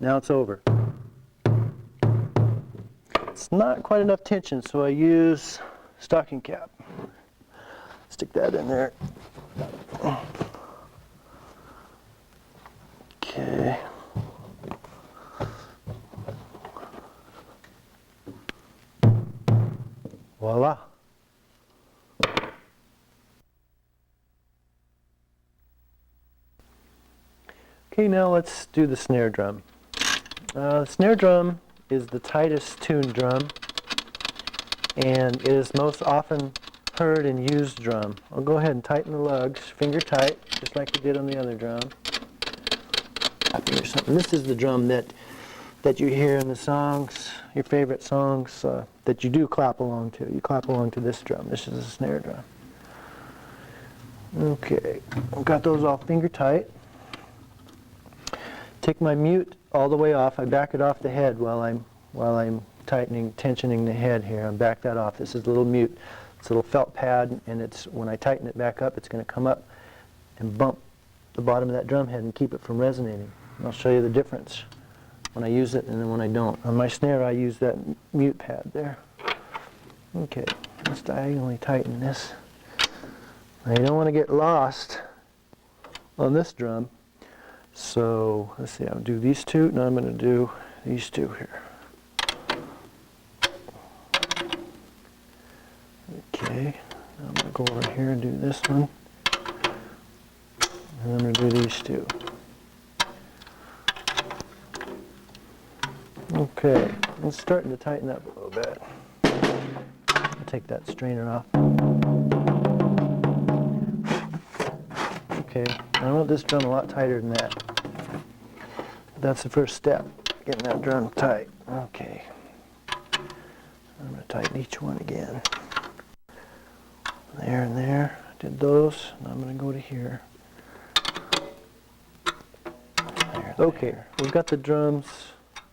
Now it's over. It's not quite enough tension, so I use stocking cap. Stick that in there. Okay. Voila. Okay, now let's do the snare drum. The snare drum is the tightest tuned drum, and it is most often heard and used drum. I'll go ahead and tighten the lugs, finger tight, just like we did on the other drum. This is the drum that you hear in the songs, your favorite songs, that you do clap along to. You clap along to this drum. This is a snare drum. Okay, I've got those all finger tight. Take my mute all the way off. I back it off the head while I'm tensioning the head here. I back that off. This is a little mute. It's a little felt pad, and it's when I tighten it back up, it's going to come up and bump the bottom of that drum head and keep it from resonating. And I'll show you the difference when I use it and then when I don't. On my snare, I use that mute pad there. Okay, let's diagonally tighten this. Now you don't want to get lost on this drum. So let's see, I'll do these two. Now I'm going to do these two here. Okay, now I'm going to go over here and do this one. And I'm going to do these two. Okay, it's starting to tighten up a little bit. I'll take that strainer off. Okay, I want this drum a lot tighter than that. That's the first step, getting that drum tight. Okay, I'm going to tighten each one again. There and there, I did those, and I'm going to go to here. There, okay, we've got the drums,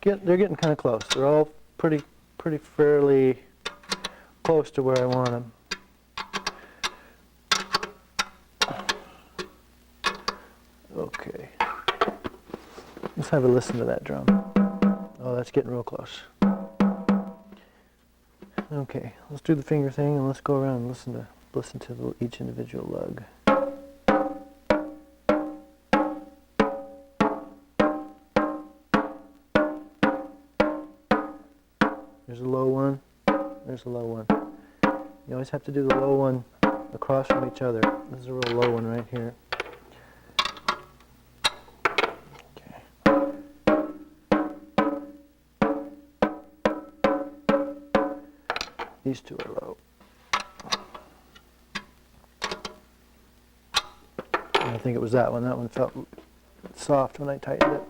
they're getting kind of close. They're all pretty fairly close to where I want them. Okay, let's have a listen to that drum. Oh, that's getting real close. Okay, let's do the finger thing and let's go around and listen to each individual lug. There's a low one. There's a low one. You always have to do the low one across from each other. This is a real low one right here. These two are low. I think it was that one. That one felt soft when I tightened it.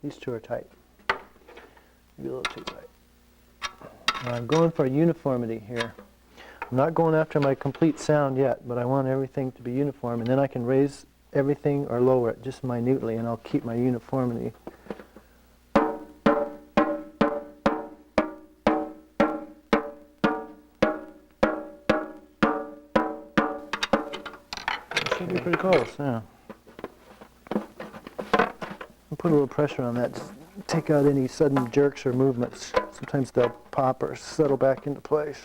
These two are tight. Maybe a little too tight. Now I'm going for uniformity here. I'm not going after my complete sound yet, but I want everything to be uniform, and then I can raise everything or lower it just minutely, and I'll keep my uniformity. It should be pretty close, yeah. I'll put a little pressure on that to take out any sudden jerks or movements. Sometimes they'll pop or settle back into place.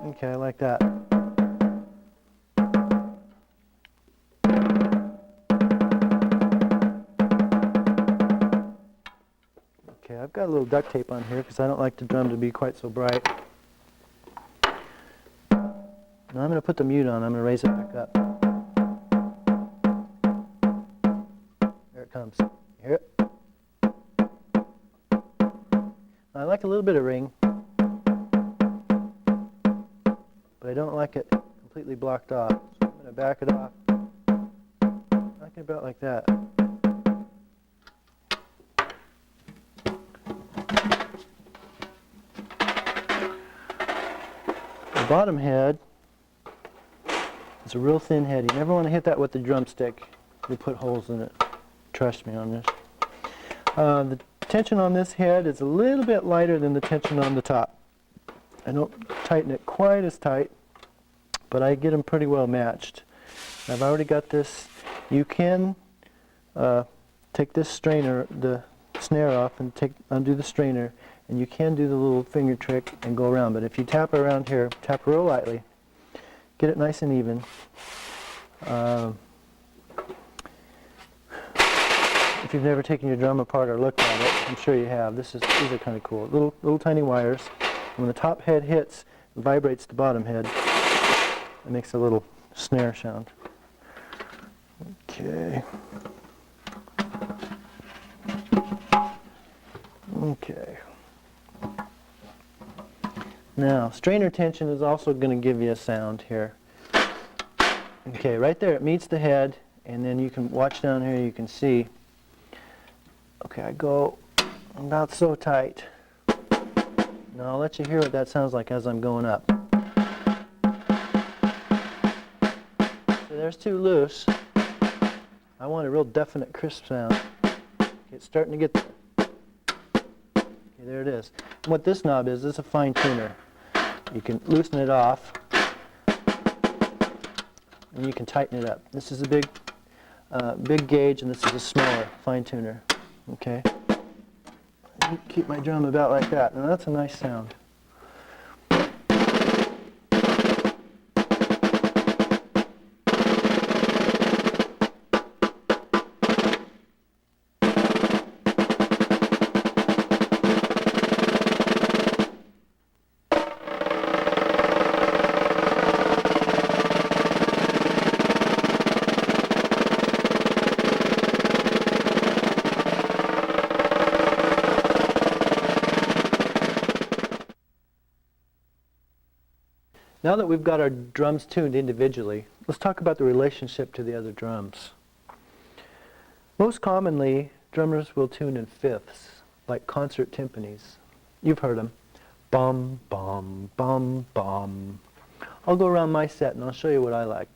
Okay, I like that. Okay, I've got a little duct tape on here because I don't like the drum to be quite so bright. Now I'm going to put the mute on. I'm going to raise it back up. There it comes. You hear it? I like a little bit of ring, but I don't like it completely blocked off. So I'm going to back it off. Knock it about like that. The bottom head is a real thin head. You never want to hit that with the drumstick. You put holes in it. Trust me on this. Tension on this head is a little bit lighter than the tension on the top. I don't tighten it quite as tight, but I get them pretty well matched. I've already got this. You can take this strainer, the snare off, and undo the strainer, and you can do the little finger trick and go around. But if you tap around here, tap real lightly, get it nice and even. If you've never taken your drum apart or looked at it, I'm sure you have. These are kind of cool. Little tiny wires. When the top head hits, it vibrates the bottom head. It makes a little snare sound. Okay. Okay. Now, strainer tension is also going to give you a sound here. Okay, right there it meets the head, and then you can watch down here, you can see. Okay, I go about so tight. Now I'll let you hear what that sounds like as I'm going up. So there's too loose. I want a real definite, crisp sound. Okay, it's starting to get there. Okay, there it is. And what this knob is a fine tuner. You can loosen it off, and you can tighten it up. This is a big gauge, and this is a smaller fine tuner. Okay. Keep my drum about like that. Now that's a nice sound. Now that we've got our drums tuned individually, let's talk about the relationship to the other drums. Most commonly, drummers will tune in fifths, like concert timpanis. You've heard them. Bum, bum, bum, bum. I'll go around my set and I'll show you what I like.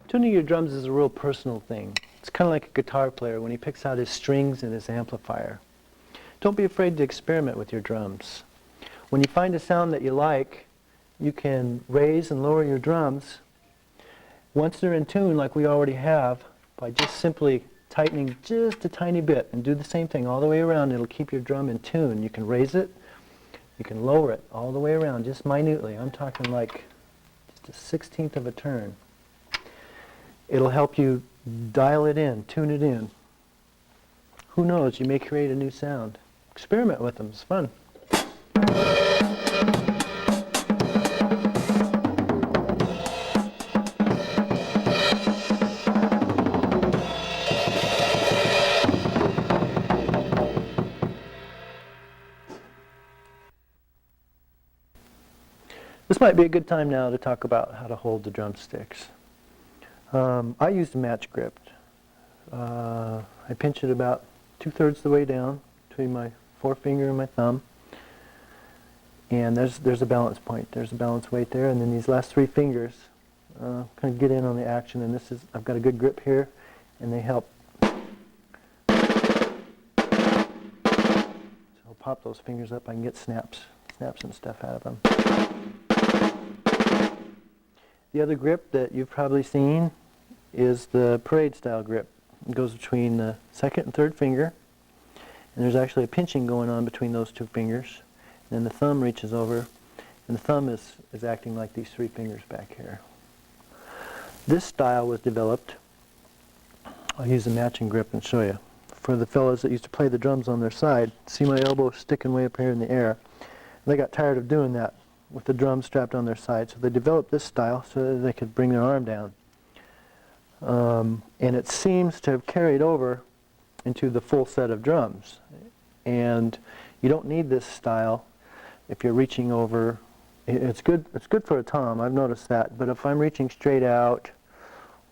Tuning your drums is a real personal thing. It's kind of like a guitar player when he picks out his strings and his amplifier. Don't be afraid to experiment with your drums. When you find a sound that you like, you can raise and lower your drums. Once they're in tune, like we already have, by just simply tightening just a tiny bit, and do the same thing all the way around, it'll keep your drum in tune. You can raise it, you can lower it all the way around, just minutely. I'm talking like just a 1/16 of a turn. It'll help you dial it in, tune it in. Who knows, you may create a new sound. Experiment with them, it's fun. This might be a good time now to talk about how to hold the drumsticks. I used a match grip. I pinch it about 2/3 the way down between my forefinger and my thumb. And there's a balance point. There's a balance weight there, and then these last 3 fingers kind of get in on the action. And I've got a good grip here, and they help. So I'll pop those fingers up. I can get snaps and stuff out of them. The other grip that you've probably seen is the parade style grip. It goes between the 2nd and 3rd finger, and there's actually a pinching going on between those 2 fingers. And then the thumb reaches over, and the thumb is acting like these 3 fingers back here. This style was developed, I'll use a matching grip and show you, for the fellows that used to play the drums on their side. See my elbow sticking way up here in the air? They got tired of doing that with the drum strapped on their side, so they developed this style so that they could bring their arm down. And it seems to have carried over into the full set of drums. And you don't need this style if you're reaching over. It's good for a tom, I've noticed that, but if I'm reaching straight out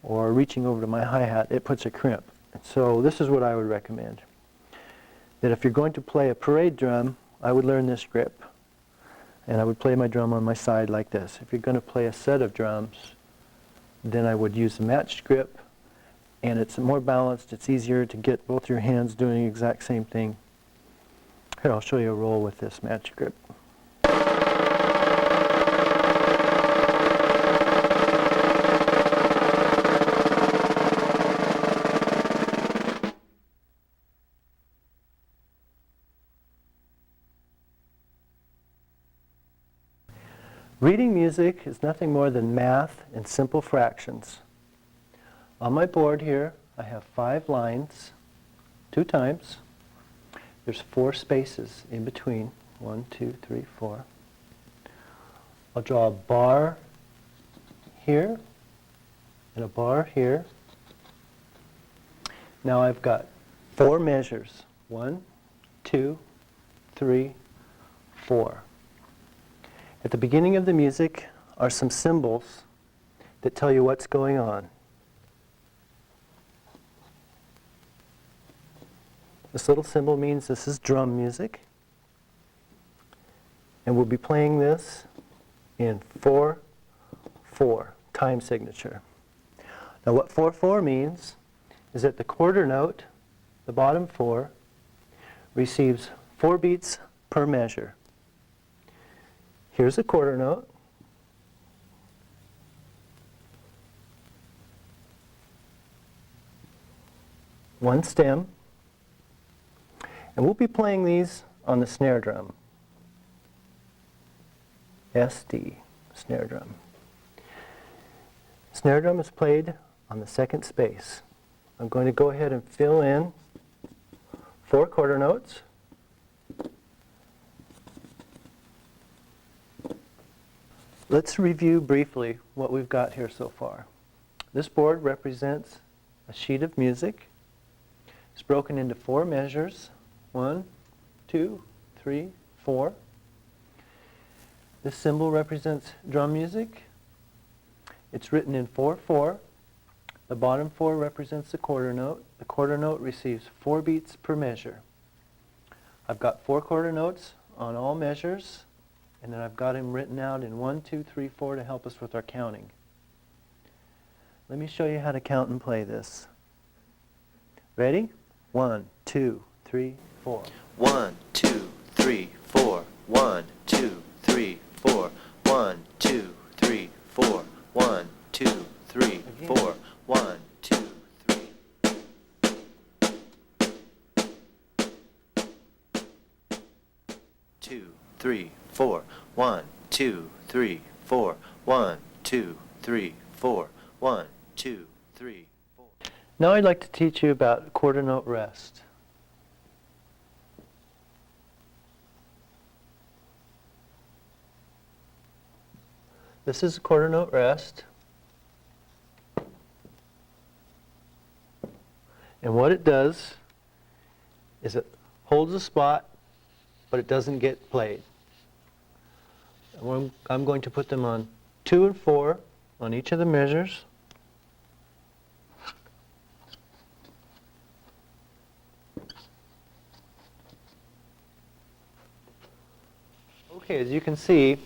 or reaching over to my hi-hat, it puts a crimp. So this is what I would recommend. that if you're going to play a parade drum, I would learn this grip. And I would play my drum on my side like this. If you're going to play a set of drums, then I would use a matched grip, and it's more balanced, it's easier to get both your hands doing the exact same thing. Here, I'll show you a roll with this matched grip. Reading music is nothing more than math and simple fractions. On my board here, I have 5 lines, 2 times. There's 4 spaces in between, 1, 2, 3, 4. I'll draw a bar here and a bar here. Now I've got 4 measures, 1, 2, 3, 4. At the beginning of the music are some symbols that tell you what's going on. This little symbol means this is drum music. And we'll be playing this in 4/4 time signature. Now what 4/4 means is that the quarter note, the bottom 4, receives 4 beats per measure. Here's a quarter note. One stem. And we'll be playing these on the snare drum. SD, snare drum. Snare drum is played on the 2nd space. I'm going to go ahead and fill in 4 quarter notes. Let's review briefly what we've got here so far. This board represents a sheet of music. It's broken into 4 measures. 1, 2, 3, 4. This symbol represents drum music. It's written in 4/4. The bottom 4 represents the quarter note. The quarter note receives 4 beats per measure. I've got 4 quarter notes on all measures, and then I've got them written out in 1, 2, 3, 4 to help us with our counting. Let me show you how to count and play this. Ready? 1, 2, 3, 4. 1, 2, 3, 4. 1, 2, 3, 4. 1, 2, 3, 4. 1, 2, 3, 4. 1, 2, 3. 2, 3, 4. 1, 2, 3, 4. 1, 2, 3, 4. 1, 2, 3, 4. Now I'd like to teach you about quarter note rest. This is a quarter note rest. And what it does is it holds a spot, but it doesn't get played. I'm going to put them on 2 and 4 on each of the measures. Okay, as you can see,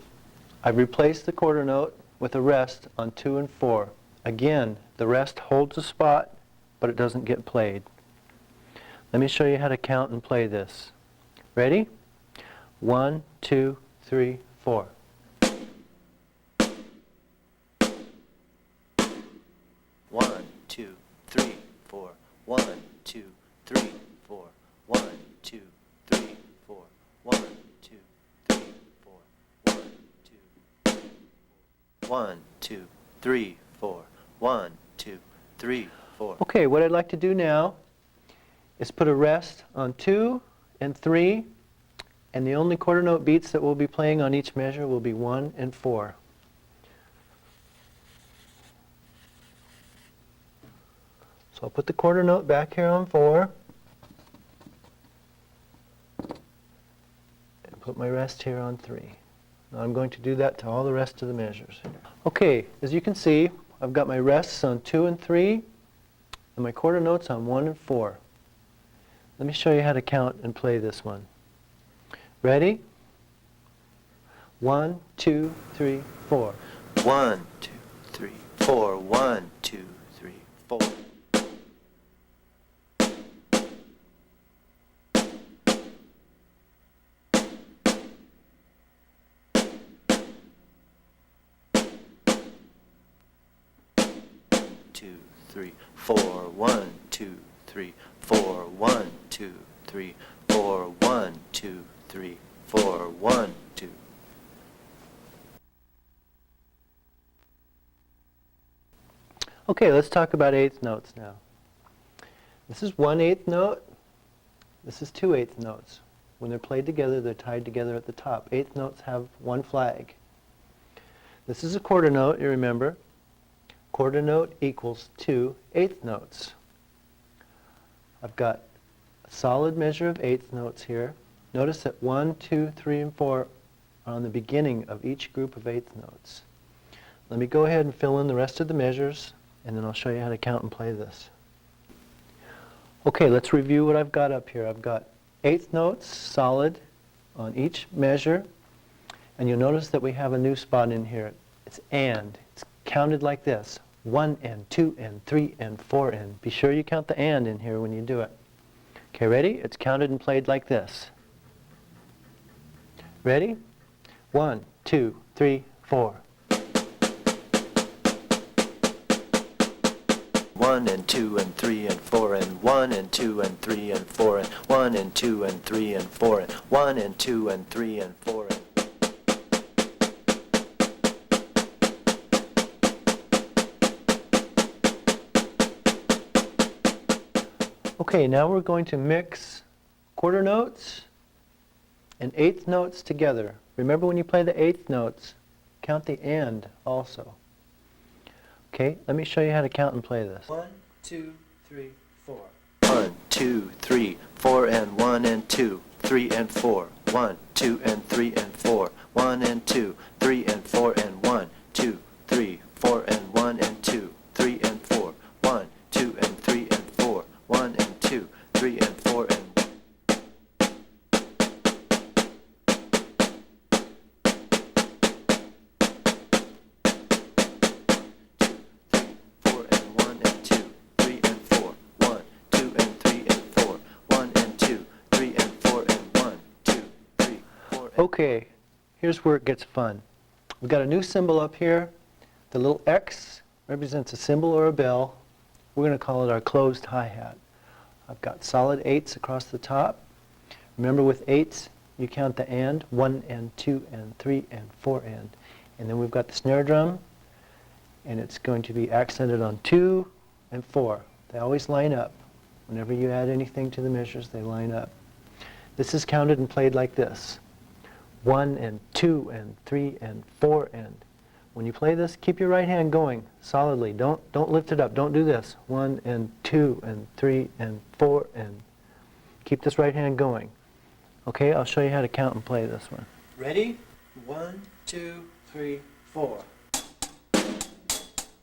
I've replaced the quarter note with a rest on 2 and 4. Again, the rest holds a spot, but it doesn't get played. Let me show you how to count and play this. Ready? 1, 2, 3, 4. 1, 2, 3, 4. 1, 2, 3, 4. 1, 2, 3, 4. 1, 2, 3, 4. 1, 2, 3, 4. 1, 2, 3, 4. Okay, what I'd like to do now is put a rest on 2 and 3, and the only quarter note beats that we'll be playing on each measure will be 1 and 4. So I'll put the quarter note back here on 4, and put my rest here on 3. Now I'm going to do that to all the rest of the measures. Okay, as you can see, I've got my rests on 2 and 3, and my quarter notes on 1 and 4. Let me show you how to count and play this one. Ready? 1, 2, 3, 4. 1, 2, 3, 4. 1, 2, 3, 4. 2, 3, 4. 1, 2, 3, 4. 1, 2, 3, 4. 1, 2, 3, 4. 1, 2. Okay, let's talk about eighth notes now. This is 1/8 note. This is 2/8 notes. When they're played together, they're tied together at the top. Eighth notes have one flag. This is a quarter note, you remember. Quarter note equals 2 eighth notes. I've got a solid measure of eighth notes here. Notice that 1, 2, 3, and 4 are on the beginning of each group of eighth notes. Let me go ahead and fill in the rest of the measures, and then I'll show you how to count and play this. Okay, let's review what I've got up here. I've got eighth notes solid on each measure, and you'll notice that we have a new spot in here. It's and. It's counted like this: 1 and 2 and 3 and 4 and. Be sure you count the and in here when you do it. Okay, ready? It's counted and played like this. Ready? 1, 2, 3, 4. 1 and 2 and 3 and 4 and 1 and 2 and 3 and 4 and 1 and 2 and 3 and 4 and 1 and 2 and 3 and 4 and. Okay, now we're going to mix quarter notes and eighth notes together. Remember, when you play the eighth notes, count the and also. Okay, let me show you how to count and play this. 1, 2, 3, 4. 1, 2, 3, 4 and 1 and 2, 3 and 4. 1, 2 and 3 and 4. 1 and 2, 3 and 4 and 1, 2, 3, 4 and 1 and 2, 3 and 4. 1, 2 and 3 and 4. 1 and 2, 3 and 4 and 1. Okay, here's where it gets fun. We've got a new symbol up here. The little X represents a cymbal or a bell. We're going to call it our closed hi-hat. I've got solid eights across the top. Remember, with eights, you count the and, 1 and 2 and 3 and 4 and. And then we've got the snare drum, and it's going to be accented on 2 and 4. They always line up. Whenever you add anything to the measures, they line up. This is counted and played like this: 1 and 2 and 3 and 4 and. When you play this, keep your right hand going solidly. Don't lift it up. Don't do this. 1 and 2 and 3 and 4 and. Keep this right hand going. Okay, I'll show you how to count and play this one. Ready? 1, 2, 3, 4.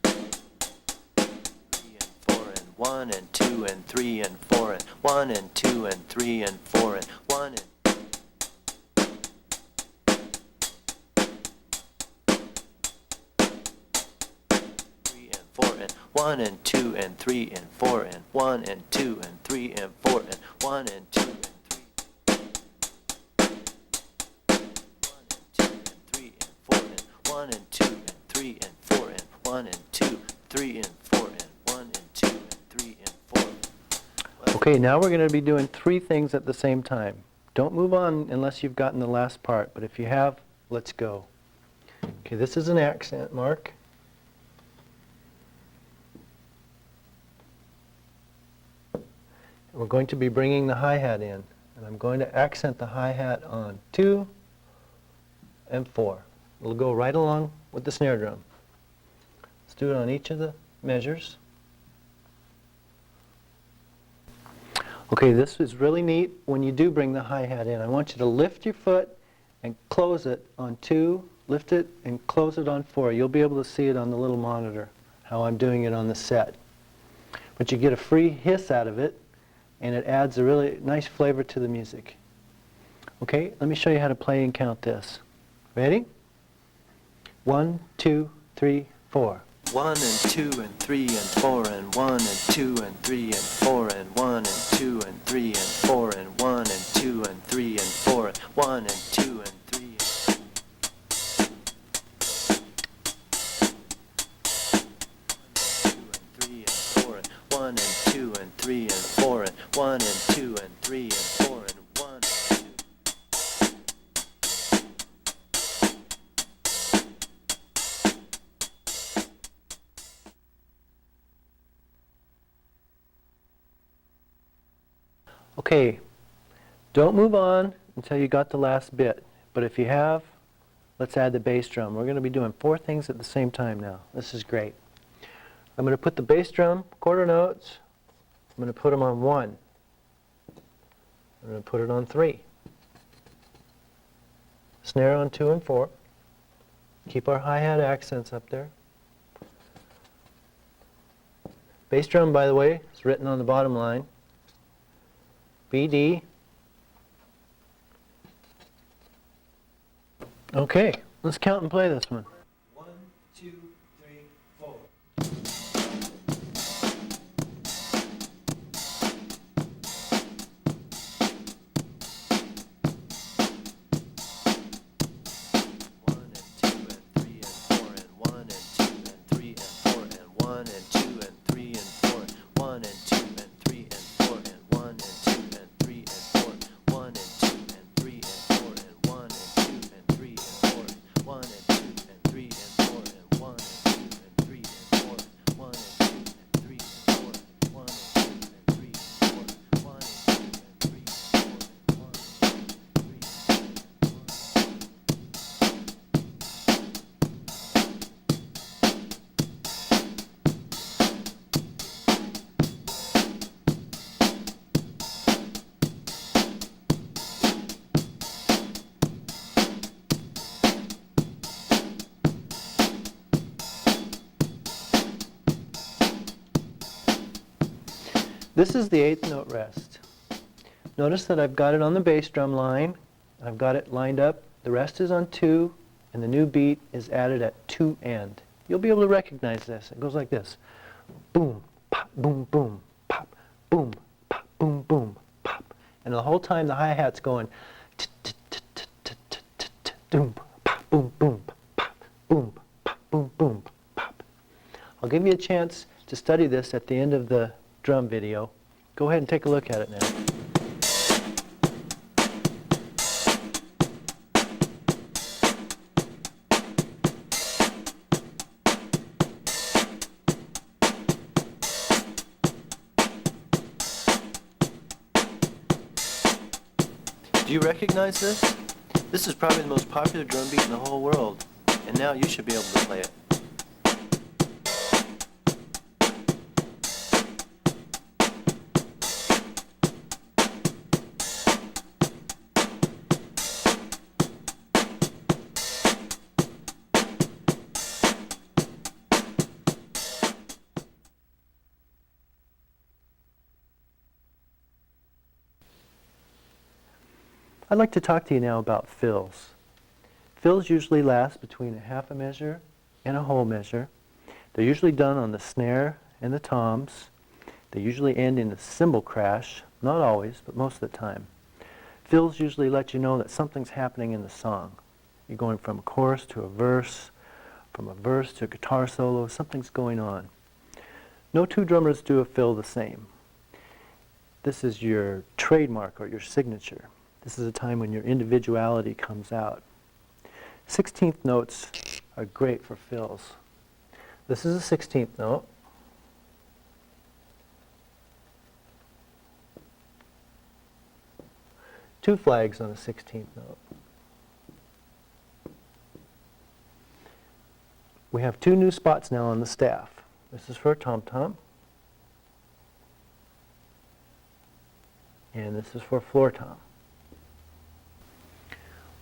3 and 4 and 1 and 2 and 3 and 4 and 1 and 2 and 3 and 4 and 1 and 1 and 2 and 3 and 4 and 1 and 2 and 3 and 4 and 1 and 2 and 3 and 4 and 1 and 2 and 3 and 4 and 1 and 2, 3 and 4 and 1 and 2 and 3 and 4. Okay, now we're going to be doing 3 things at the same time. Don't move on unless you've gotten the last part, but if you have, let's go. Okay, this is an accent mark. We're going to be bringing the hi-hat in, and I'm going to accent the hi-hat on 2 and 4. It'll go right along with the snare drum. Let's do it on each of the measures. Okay, this is really neat when you do bring the hi-hat in. I want you to lift your foot and close it on 2, lift it and close it on 4. You'll be able to see it on the little monitor, how I'm doing it on the set. But you get a free hiss out of it and it adds a really nice flavor to the music. Okay, let me show you how to play and count this. Ready? 1, 2, 3, 4. 1 and 2 and 3 and 4 and 1 and 2 and 3 and 4 and 1 and 2 and 3 and 4 and 1 and 2 and 3 and 4 and 1 and 2 and 3 and 4 and 1 and 2 and 3 and 4 and 1 and 2 and 3 and 4 and 1 and 2. Okay, don't move on until you got the last bit. But if you have, let's add the bass drum. We're going to be doing 4 things at the same time now. This is great. I'm going to put the bass drum, quarter notes, I'm going to put them on 1. I'm going to put it on 3. Snare on 2 and 4. Keep our hi-hat accents up there. Bass drum, by the way, is written on the bottom line. BD. Okay, let's count and play this one. 1, 2, 3, 4. This is the 8th note rest. Notice that I've got it on the bass drum line. I've got it lined up. The rest is on 2, and the new beat is added at 2 and. You'll be able to recognize this. It goes like this. Boom, pop, boom, boom, pop, boom, pop, boom, boom, pop. And the whole time the hi-hat's going boom, pop, boom, boom, pop, boom, pop, boom, boom, pop. I'll give you a chance to study this at the end of the drum video. Go ahead and take a look at it now. Do you recognize this? This is probably the most popular drum beat in the whole world, and now you should be able to play it. I'd like to talk to you now about fills. Fills usually last between a half a measure and a whole measure. They're usually done on the snare and the toms. They usually end in a cymbal crash, not always, but most of the time. Fills usually let you know that something's happening in the song. You're going from a chorus to a verse, from a verse to a guitar solo, something's going on. No two drummers do a fill the same. This is your trademark or your signature. This is a time when your individuality comes out. 16th notes are great for fills. This is a 16th note. Two flags on a 16th note. We have 2 new spots now on the staff. This is for a tom-tom. And this is for a floor tom.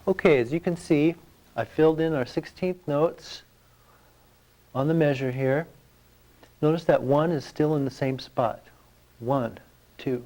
Okay, as you can see, I filled in our 16th notes on the measure here. Notice that 1 is still in the same spot. 1, 2,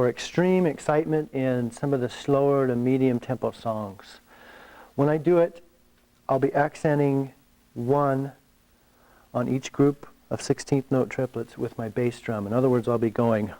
for extreme excitement in some of the slower to medium tempo songs. When I do it, I'll be accenting 1 on each group of 16th note triplets with my bass drum. In other words, I'll be going